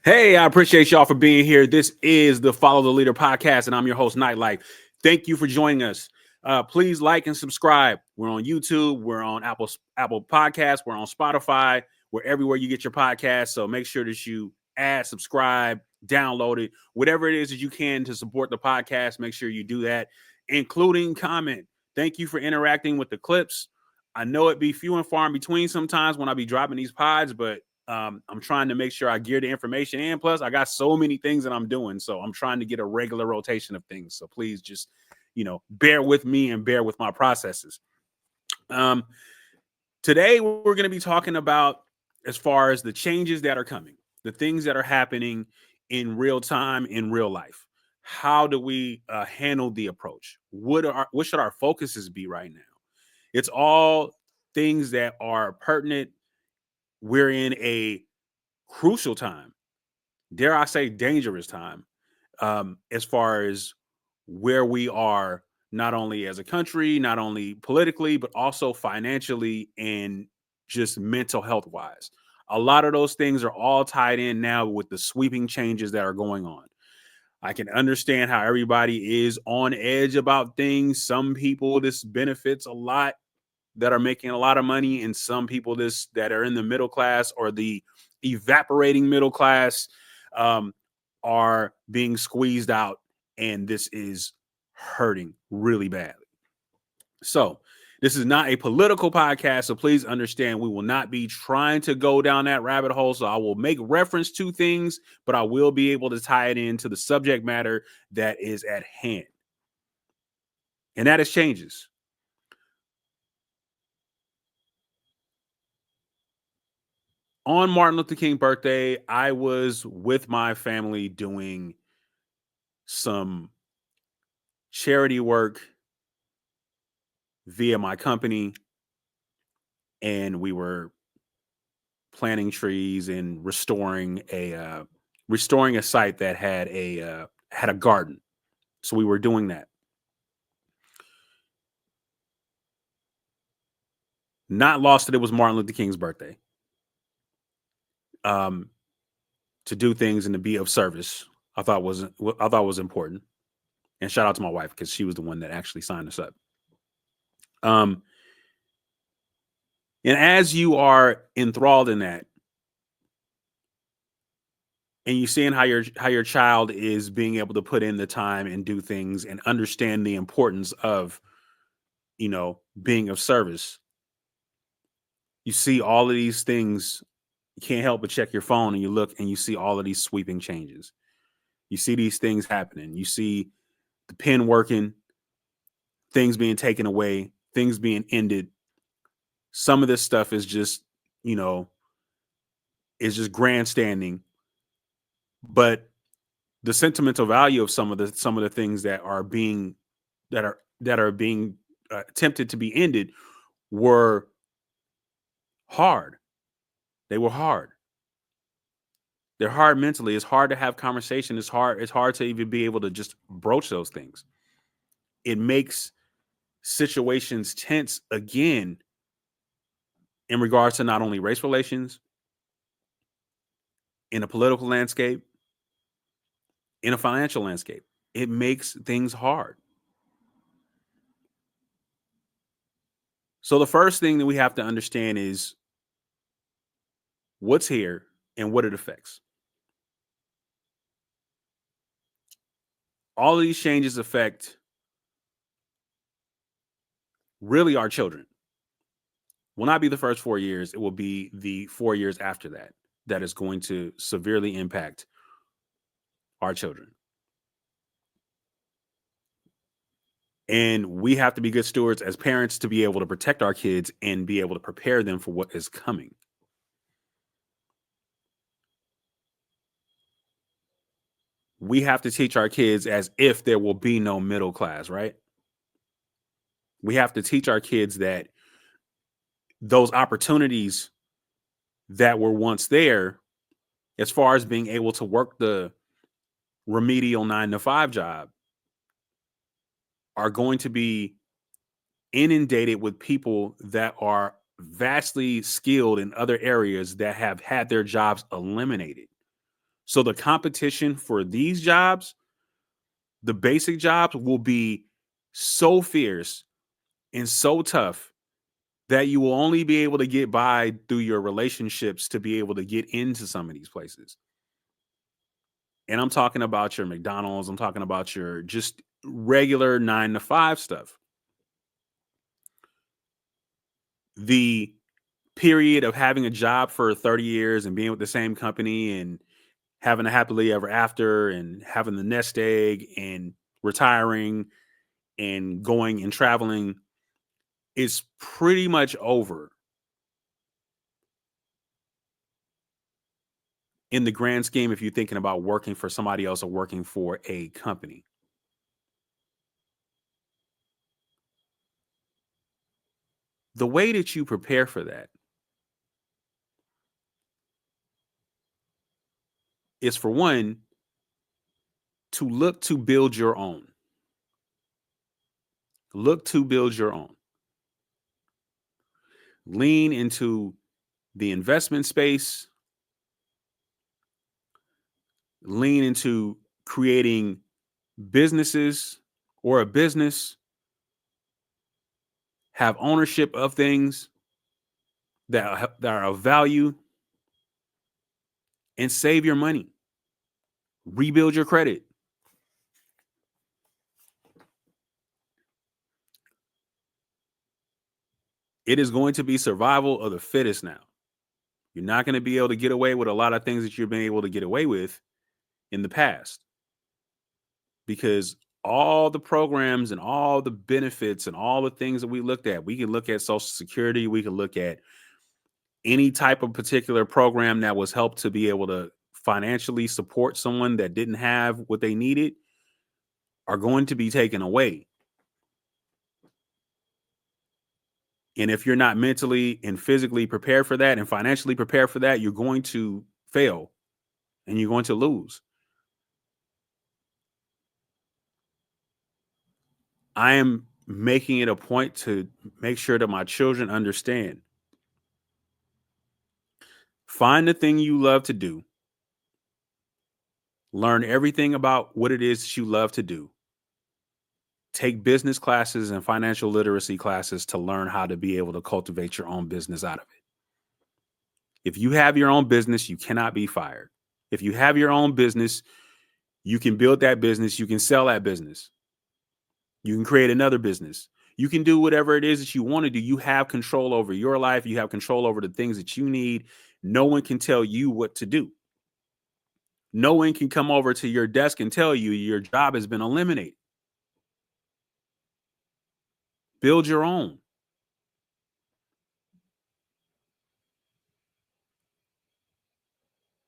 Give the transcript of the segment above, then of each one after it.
Hey, I appreciate y'all for being here. This is the Follow the Leader podcast, and I'm your host, Nytelife. Thank you for joining us. Please like and subscribe. We're on YouTube, we're on Apple Podcasts, we're on Spotify, we're everywhere you get your podcasts. So make sure that you add, subscribe, download it, whatever it is that you can to support the podcast. Make sure you do that, including comment. Thank you for interacting with the clips. I know it be few and far in between sometimes when I be dropping these pods, but I'm trying to make sure I gear the information in. Plus, I got so many things that I'm doing. So I'm trying to get a regular rotation of things. So please just, bear with me and bear with my processes. Today, we're going to be talking about as far as the changes that are coming, the things that are happening in real time, in real life. How do we handle the approach? What should our focuses be right now? It's all things that are pertinent. We're in a crucial time, dare I say dangerous time, as far as where we are, not only as a country, not only politically, but also financially and just mental health wise. A lot of those things are all tied in now with the sweeping changes that are going on. I can understand how everybody is on edge about things. Some people this benefits a lot that are making a lot of money, and some people this that are in the middle class or the evaporating middle class um, are being squeezed out, and this is hurting really badly. So this is not a political podcast, so please understand we will not be trying to go down that rabbit hole. So I will make reference to things, but I will be able to tie it into the subject matter that is at hand, and that is changes. On Martin Luther King birthday, I was with my family doing some charity work via my company, and we were planting trees and restoring a site that had a garden. So we were doing that. Not lost that it was Martin Luther King's birthday. To do things and to be of service, I thought was important. And shout out to my wife because she was the one that actually signed us up. Um, and as you are enthralled in that, and you seeing how your child is being able to put in the time and do things and understand the importance of being of service, you see all of these things. You can't help but check your phone and you look and you see all of these sweeping changes. You see these things happening. You see the pen working, things being taken away, things being ended. Some of this stuff is just you know is just grandstanding, but the sentimental value of some of the things that are being attempted to be ended were hard. They were hard. They're hard mentally. It's hard to have conversation. It's hard to even be able to just broach those things. It makes situations tense again in regards to not only race relations, in a political landscape, in a financial landscape. It makes things hard. So the first thing that we have to understand is what's here and what it affects. All of these changes affect really our children. Will not be the first 4 years. It will be the 4 years after that that is going to severely impact our children. And we have to be good stewards as parents to be able to protect our kids and be able to prepare them for what is coming. We have to teach our kids as if there will be no middle class, right? We have to teach our kids that those opportunities that were once there, as far as being able to work the remedial 9 to 5 job, are going to be inundated with people that are vastly skilled in other areas that have had their jobs eliminated. So the competition for these jobs, the basic jobs, will be so fierce and so tough that you will only be able to get by through your relationships to be able to get into some of these places. And I'm talking about your McDonald's, I'm talking about your just regular 9 to 5 stuff. The period of having a job for 30 years and being with the same company and having a happily ever after and having the nest egg and retiring and going and traveling is pretty much over in the grand scheme if you're thinking about working for somebody else or working for a company. The way that you prepare for that is, for one, to look to build your own. Look to build your own. Lean into the investment space, lean into creating businesses or a business, have ownership of things that are of value, and save your money. Rebuild your credit. It is going to be survival of the fittest now. You're not going to be able to get away with a lot of things that you've been able to get away with in the past, because all the programs and all the benefits and all the things that we looked at, we can look at Social Security, we can look at any type of particular program that was helped to be able to financially support someone that didn't have what they needed, are going to be taken away. And if you're not mentally and physically prepared for that and financially prepared for that, you're going to fail and you're going to lose. I am making it a point to make sure that my children understand. Find the thing you love to do. Learn everything about what it is that you love to do. Take business classes and financial literacy classes to learn how to be able to cultivate your own business out of it. If you have your own business, you cannot be fired. If you have your own business, you can build that business, you can sell that business, you can create another business. You can do whatever it is that you want to do. You have control over your life. You have control over the things that you need. No one can tell you what to do. No one can come over to your desk and tell you your job has been eliminated. Build your own.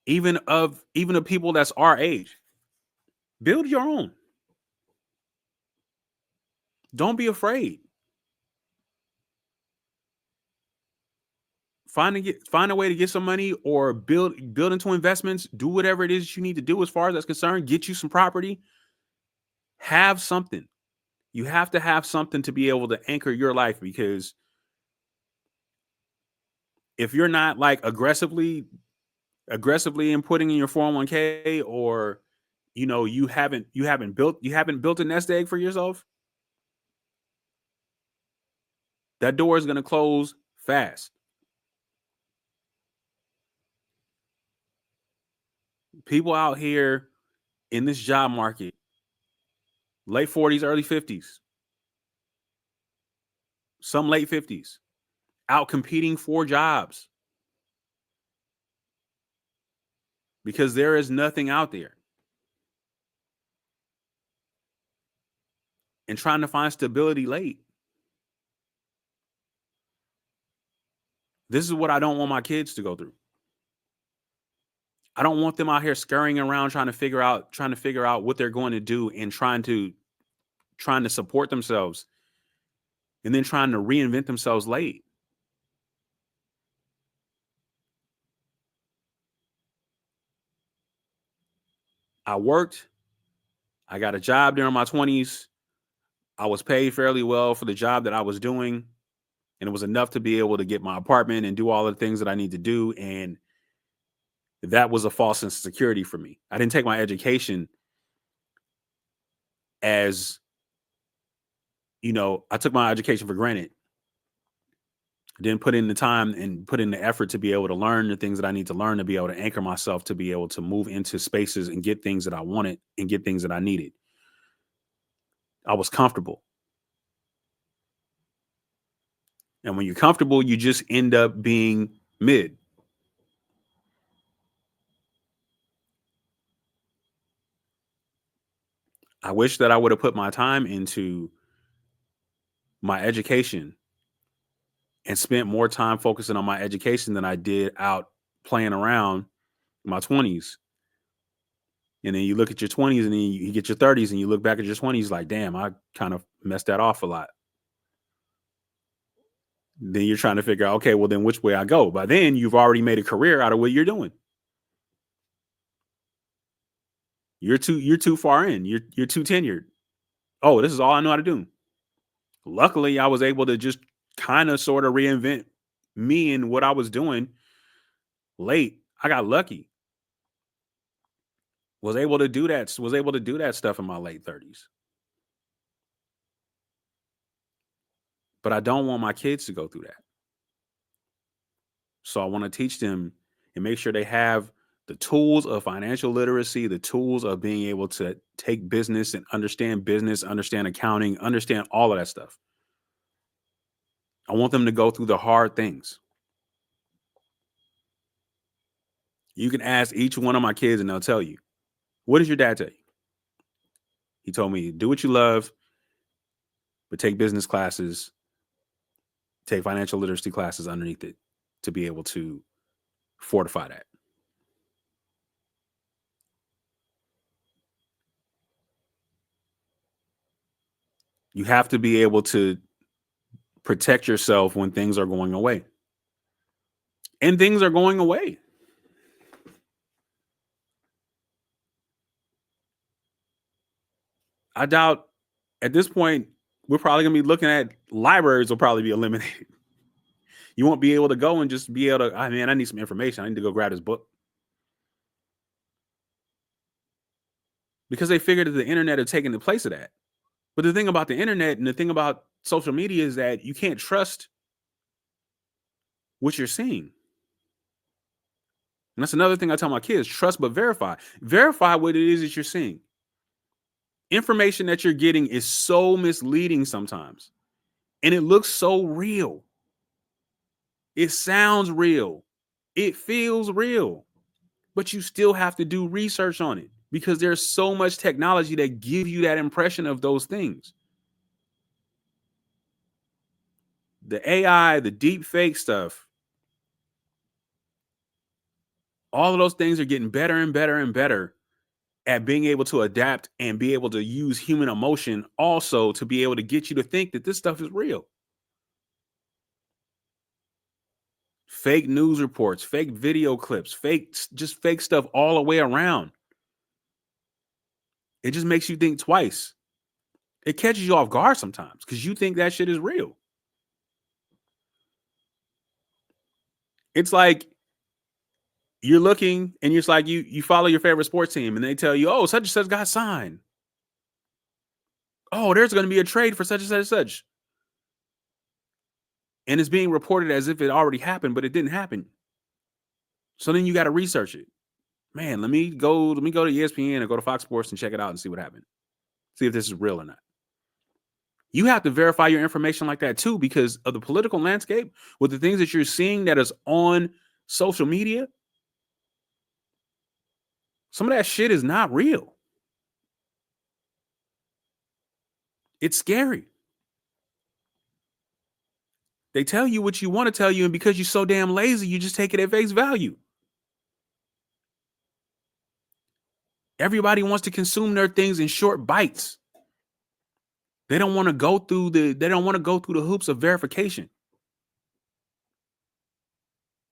Even of people that's our age. Build your own. Don't be afraid. Find a way to get some money or build into investments. Do whatever it is you need to do as far as that's concerned. Get you some property. Have something. You have to have something to be able to anchor your life, because if you're not like aggressively inputting in your 401k, or you haven't built a nest egg for yourself, that door is going to close fast. People out here in this job market, late 40s, early 50s, some late 50s, out competing for jobs because there is nothing out there, and trying to find stability late. This is what I don't want my kids to go through. I don't want them out here scurrying around trying to figure out what they're going to do, and trying to support themselves and then trying to reinvent themselves late. I worked, I got a job during my 20s. I was paid fairly well for the job that I was doing, and it was enough to be able to get my apartment and do all the things that I need to do. And that was a false sense of security for me. I didn't take my education as, I took my education for granted. Didn't put in the time and put in the effort to be able to learn the things that I need to learn, to be able to anchor myself, to be able to move into spaces and get things that I wanted and get things that I needed. I was comfortable. And when you're comfortable, you just end up being mid. I wish that I would have put my time into my education and spent more time focusing on my education than I did out playing around in my 20s. And then you look at your 20s and then you get your 30s and you look back at your 20s like, damn, I kind of messed that off a lot. Then you're trying to figure out, okay, well, then which way I go? By then, you've already made a career out of what you're doing. You're too far in. You're too tenured. Oh, this is all I know how to do. Luckily, I was able to just kind of sort of reinvent me and what I was doing late. I got lucky. Was able to do that. Was able to do that stuff in my late 30s. But I don't want my kids to go through that. So I want to teach them and make sure they have the tools of financial literacy, the tools of being able to take business and understand accounting, understand all of that stuff. I want them to go through the hard things. You can ask each one of my kids and they'll tell you. What did your dad tell you? He told me, do what you love, but take business classes, take financial literacy classes underneath it to be able to fortify that. You have to be able to protect yourself when things are going away. And things are going away. I doubt at this point, we're probably going to be looking at libraries will probably be eliminated. You won't be able to go and just be able to, I need some information. I need to go grab this book. Because they figured that the internet had taken the place of that. But the thing about the internet and the thing about social media is that you can't trust what you're seeing. And that's another thing I tell my kids, trust but verify. Verify what it is that you're seeing. Information that you're getting is so misleading sometimes. And it looks so real. It sounds real. It feels real. But you still have to do research on it because there's so much technology that give you that impression of those things. The AI, the deep fake stuff, all of those things are getting better and better and better at being able to adapt and be able to use human emotion also to be able to get you to think that this stuff is real. Fake news reports, fake video clips, just fake stuff all the way around. It just makes you think twice. It catches you off guard sometimes because you think that shit is real. It's like you're looking and it's like you follow your favorite sports team and they tell you, oh, such and such got signed. Oh, there's going to be a trade for such and such and such. And it's being reported as if it already happened, but it didn't happen. So then you got to research it. Man, let me go to ESPN or go to Fox Sports and check it out and see what happened. See if this is real or not. You have to verify your information like that too, because of the political landscape with the things that you're seeing that is on social media. Some of that shit is not real. It's scary. They tell you what you want to tell you, and because you're so damn lazy, you just take it at face value. Everybody wants to consume their things in short bites. They don't want to go through the hoops of verification.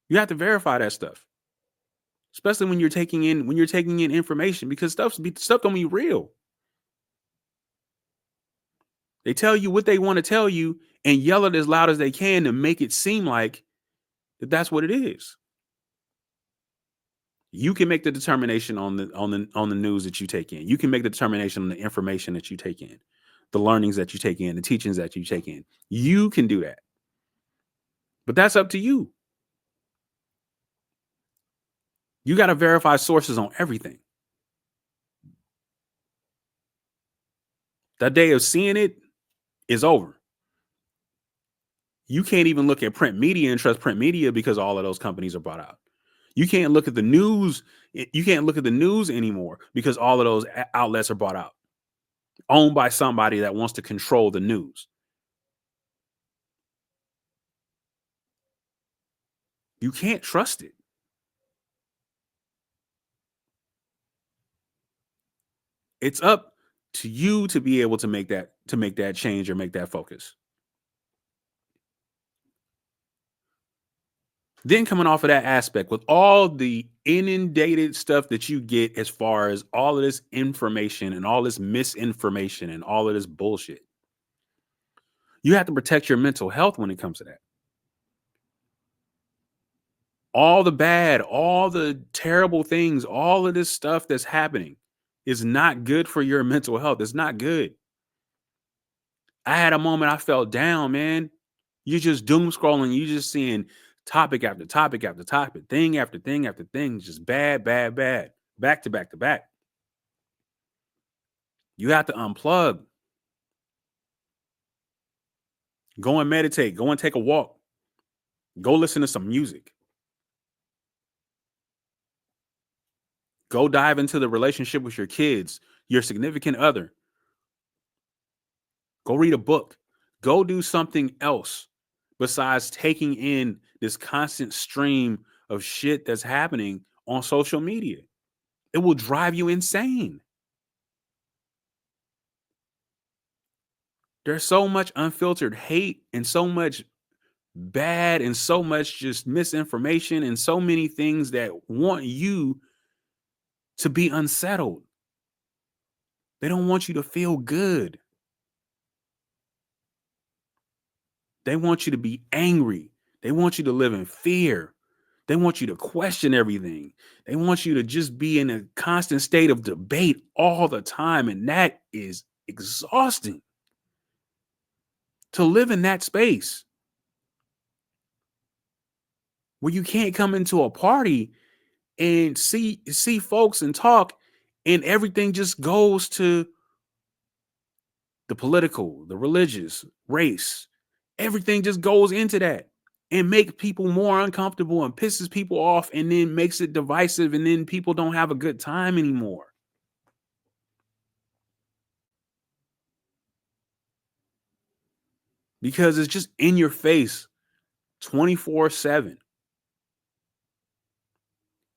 You have to verify that stuff. Especially when you're taking in information, because stuff don't be real. They tell you what they want to tell you and yell it as loud as they can to make it seem like that's what it is. You can make the determination on the news that you take in. You can make the determination on the information that you take in, the learnings that you take in, the teachings that you take in. You can do that. But that's up to you. You got to verify sources on everything. That day of seeing it is over. You can't even look at print media and trust print media because all of those companies are bought out. You can't look at the news. You can't look at the news anymore because all of those outlets are bought out, owned by somebody that wants to control the news. You can't trust it. It's up to you to be able to make that change or make that focus. Then coming off of that aspect, with all the inundated stuff that you get as far as all of this information and all this misinformation and all of this bullshit, you have to protect your mental health when it comes to that. All the bad, all the terrible things, all of this stuff that's happening is not good for your mental health. It's not good. I had a moment I felt down, man. You're just doom scrolling. You just seeing topic after topic after topic, thing after thing after thing, just bad, bad, bad, back to back to back. You have to unplug. Go and meditate. Go and take a walk. Go listen to some music. Go dive into the relationship with your kids, your significant other. Go read a book. Go do something else besides taking in this constant stream of shit that's happening on social media. It will drive you insane. There's so much unfiltered hate and so much bad and so much just misinformation and so many things that want you to be unsettled. They don't want you to feel good. They want you to be angry. They want you to live in fear. They want you to question everything. They want you to just be in a constant state of debate all the time. And that is exhausting to live in that space where you can't come into a party and see folks and talk and everything just goes to the political, the religious, race. Everything just goes into that and make people more uncomfortable and pisses people off and then makes it divisive and then people don't have a good time anymore. Because it's just in your face 24/7.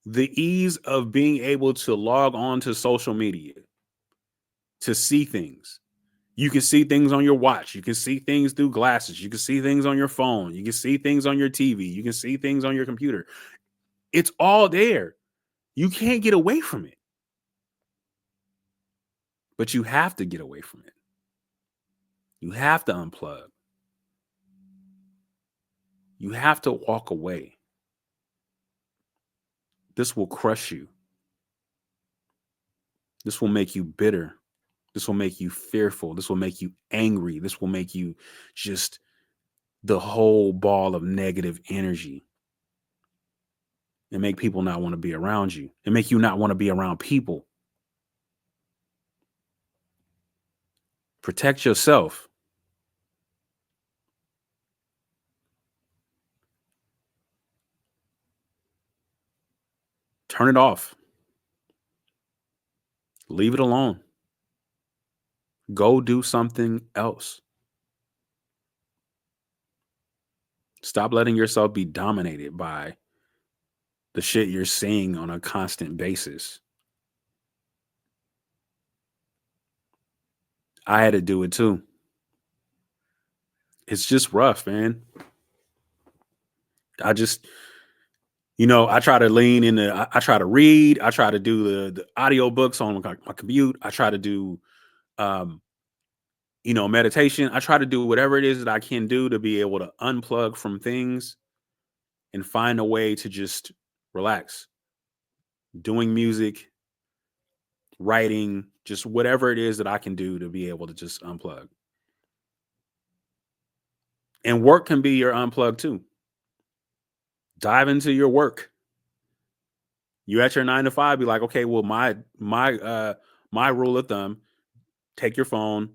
The ease of being able to log on to social media to see things. You can see things on your watch. You can see things through glasses. You can see things on your phone. You can see things on your TV. You can see things on your computer. It's all there. You can't get away from it. But you have to get away from it. You have to unplug. You have to walk away. This will crush you. This will make you bitter. This will make you fearful. This will make you angry. This will make you just the whole ball of negative energy and make people not want to be around you and make you not want to be around people. Protect yourself. Turn it off. Leave it alone. Go do something else. Stop letting yourself be dominated by the shit you're seeing on a constant basis. I had to do it too. It's just rough, man. I just, I try to lean into, I try to read. I try to do the audio books on my commute. I try to do, um, meditation. I try to do whatever it is that I can do to be able to unplug from things and find a way to just relax. doing music, writing, just whatever it is that I can do to be able to just unplug. And work can be your unplug too. Dive into your work. You at your 9 to 5, be like, okay, well, my rule of thumb, take your phone,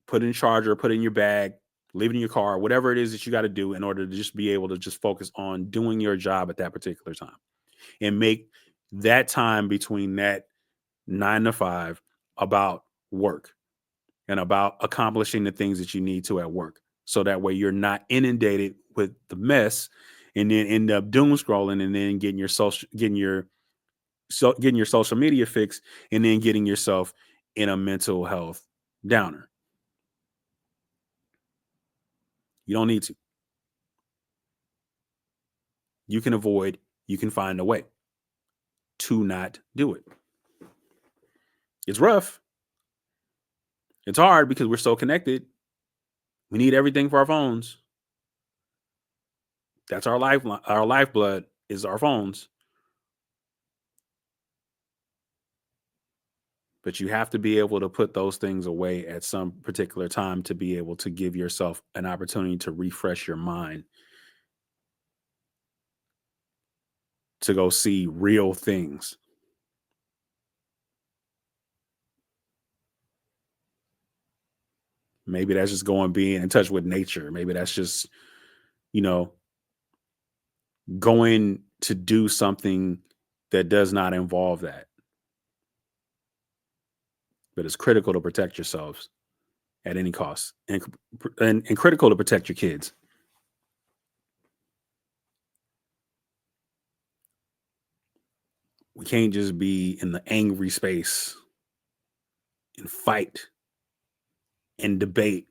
put it in charger, put it in your bag, leave it in your car, whatever it is that you got to do in order to just be able to just focus on doing your job at that particular time. And make that time between that 9 to 5 about work and about accomplishing the things that you need to at work. So that way you're not inundated with the mess and then end up doom scrolling and then getting your social media fix and then getting yourself in a mental health downer. You don't need to. You can avoid, you can find a way to not do it. It's rough. It's hard because we're so connected. We need everything for our phones. That's our lifeline. Our lifeblood is our phones. But you have to be able to put those things away at some particular time to be able to give yourself an opportunity to refresh your mind, to go see real things. Maybe that's just going being in touch with nature. Maybe that's just, you know, going to do something that does not involve that. But it's critical to protect yourselves at any cost, and critical to protect your kids. We can't just be in the angry space and fight and debate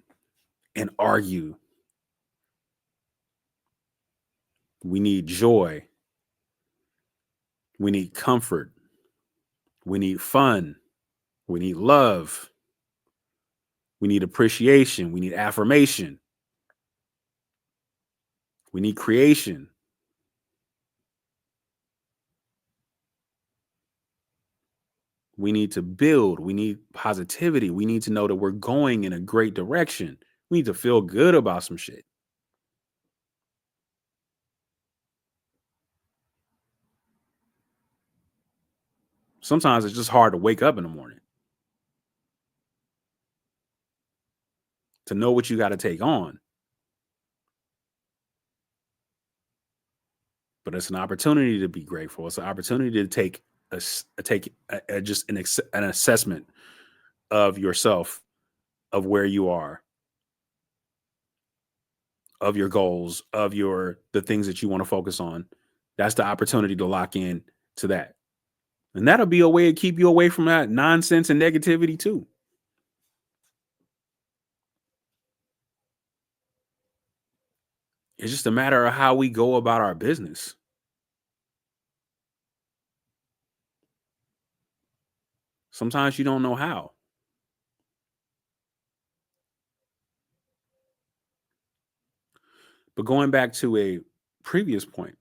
and argue. We need joy. We need comfort. We need fun. We need love. We need appreciation. We need affirmation. We need creation. We need to build. We need positivity. We need to know that we're going in a great direction. We need to feel good about some shit. Sometimes it's just hard to wake up in the morning to know what you got to take on. But it's an opportunity to be grateful. It's an opportunity to take just an assessment of yourself, of where you are, of your goals, of the things that you want to focus on. That's the opportunity to lock in to that. And that'll be a way to keep you away from that nonsense and negativity too. It's just a matter of how we go about our business. Sometimes you don't know how. But going back to a previous point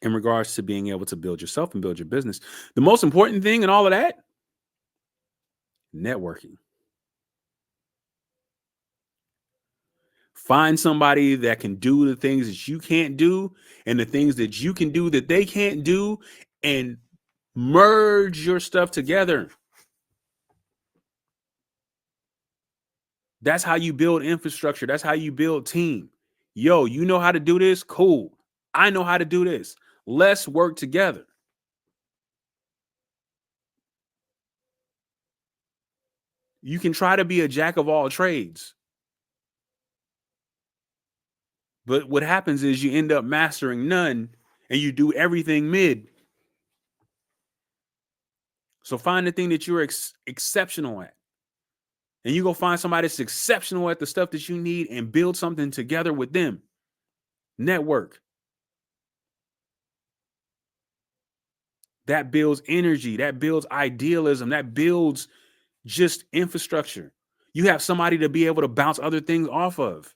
in regards to being able to build yourself and build your business, the most important thing in all of that, networking. Find somebody that can do the things that you can't do and the things that you can do that they can't do, and merge your stuff together. That's how you build infrastructure. That's how you build team. Yo, you know how to do this? Cool. I know how to do this. Let's work together. You can try to be a jack of all trades, but what happens is you end up mastering none and you do everything mid. So find the thing that you're exceptional at. And you go find somebody that's exceptional at the stuff that you need and build something together with them. Network. That builds energy. That builds idealism. That builds just infrastructure. You have somebody to be able to bounce other things off of.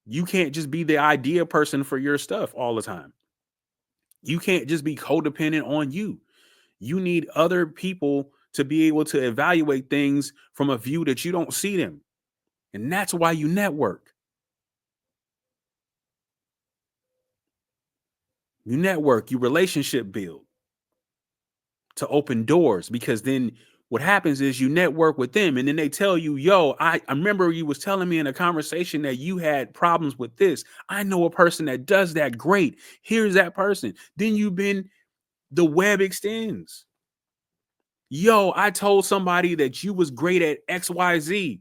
You can't just be the idea person for your stuff all the time. You can't just be codependent on you. You need other people to be able to evaluate things from a view that you don't see them. And that's why you network. You network, you relationship build to open doors, because then what happens is you network with them and then they tell you, yo, I remember you was telling me in a conversation that you had problems with this. I know a person that does that. Great. Here's that person. Then the web extends. Yo, I told somebody that you was great at XYZ.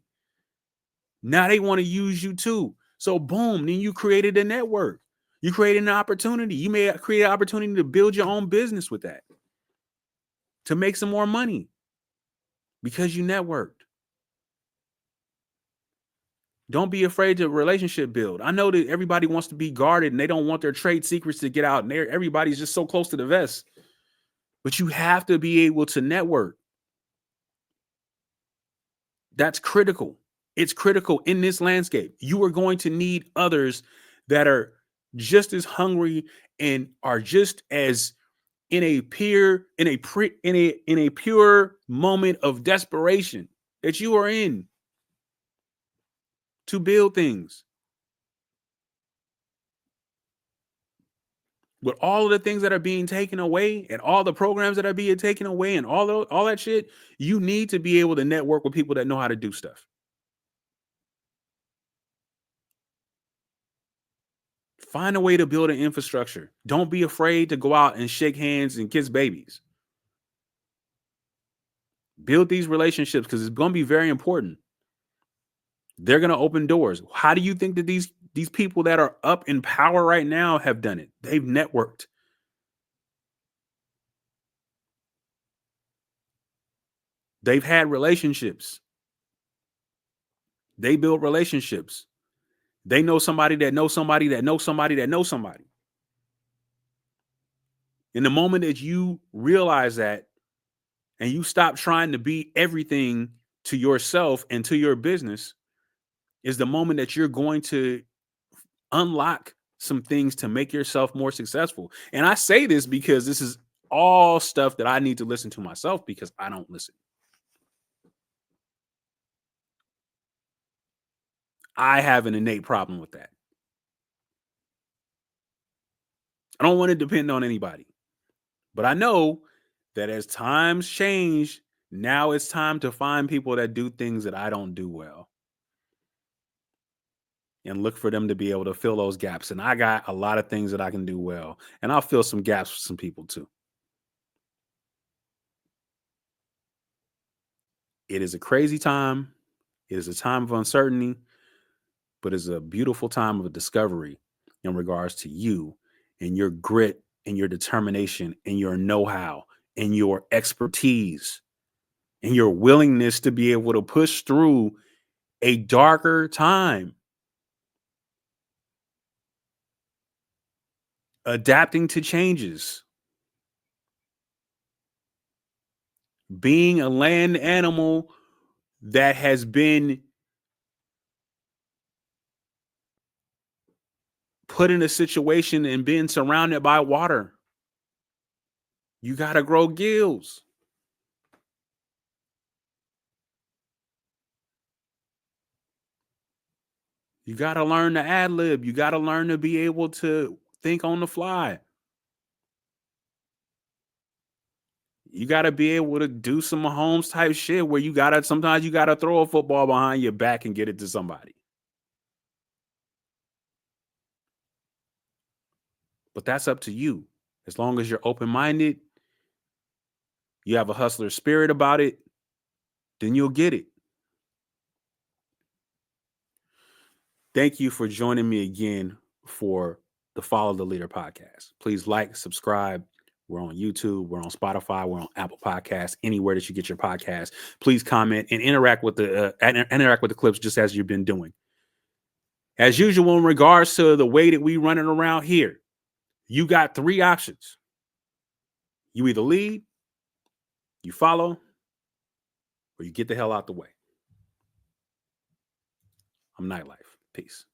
Now they want to use you too. So boom, then you created a network. You created an opportunity. You may create an opportunity to build your own business with that, to make some more money because you networked. Don't be afraid to relationship build. I know that everybody wants to be guarded and they don't want their trade secrets to get out. And everybody's just so close to the vest. But you have to be able to network. That's critical. It's critical in this landscape. You are going to need others that are just as hungry and are just as in a pure moment of desperation that you are in to build things. With all of the things that are being taken away and all the programs that are being taken away and all that shit, you need to be able to network with people that know how to do stuff. Find a way to build an infrastructure. Don't be afraid to go out and shake hands and kiss babies. Build these relationships because it's going to be very important. They're going to open doors. How do you think that these people that are up in power right now have done it? They've networked. They've had relationships. They build relationships. They know somebody that knows somebody that knows somebody that knows somebody. In the moment that you realize that and you stop trying to be everything to yourself and to your business, is the moment that you're going to unlock some things to make yourself more successful. And I say this because this is all stuff that I need to listen to myself because I don't listen. I have an innate problem with that. I don't want to depend on anybody. But I know that as times change, now it's time to find people that do things that I don't do well and look for them to be able to fill those gaps. And I got a lot of things that I can do well, and I'll fill some gaps for some people too. It is a crazy time. It is a time of uncertainty, but it's a beautiful time of discovery in regards to you and your grit and your determination and your know-how and your expertise and your willingness to be able to push through a darker time, adapting to changes, being a land animal that has been put in a situation and been surrounded by water. You got to grow gills. You got to learn to ad lib. You got to learn to be able to think on the fly. You got to be able to do some Mahomes type shit where sometimes you got to throw a football behind your back and get it to somebody. But that's up to you. As long as you're open minded, you have a hustler spirit about it, then you'll get it. Thank you for joining me again for the Follow the Leader podcast. Please like, subscribe. We're on YouTube, we're on Spotify, we're on Apple Podcasts, anywhere that you get your podcast. Please comment and interact with the clips just as you've been doing. As usual, in regards to the way that we run it around here, you got three options. You either lead, you follow, or you get the hell out the way. I'm Nytelife. Peace.